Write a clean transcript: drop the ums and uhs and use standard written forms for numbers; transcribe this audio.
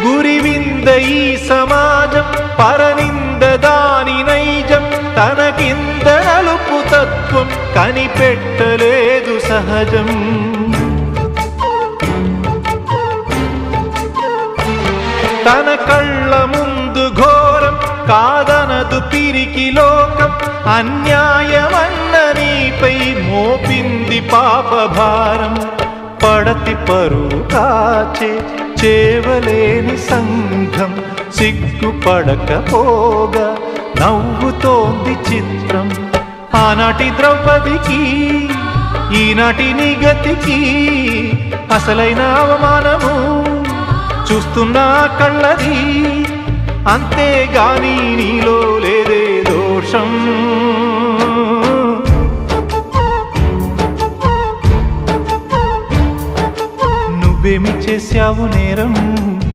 గురివింద ఈ సమాజం పరనింద దాని నైజం తన కింద నలుపు తత్వం కనిపెట్టలేదు సహజం తన కళ్ళ ముందు ఘోరం కాదనదు పిరికి లోకం అన్యాయమన్న నీపై మోపింది పాపభారం పడతి పరువు కాచే చేవలేని సంఘం సిగ్గుపడకపోగా నవ్వుతోంది చిత్రం ఆనాటి ద్రౌపదికి ఈనాటి నిగతికి అసలైన అవమానము చూస్తున్నా కళ్ళది అంతేగాని నీలో లేదే దోషం నువ్వేమి చేశావు నేరం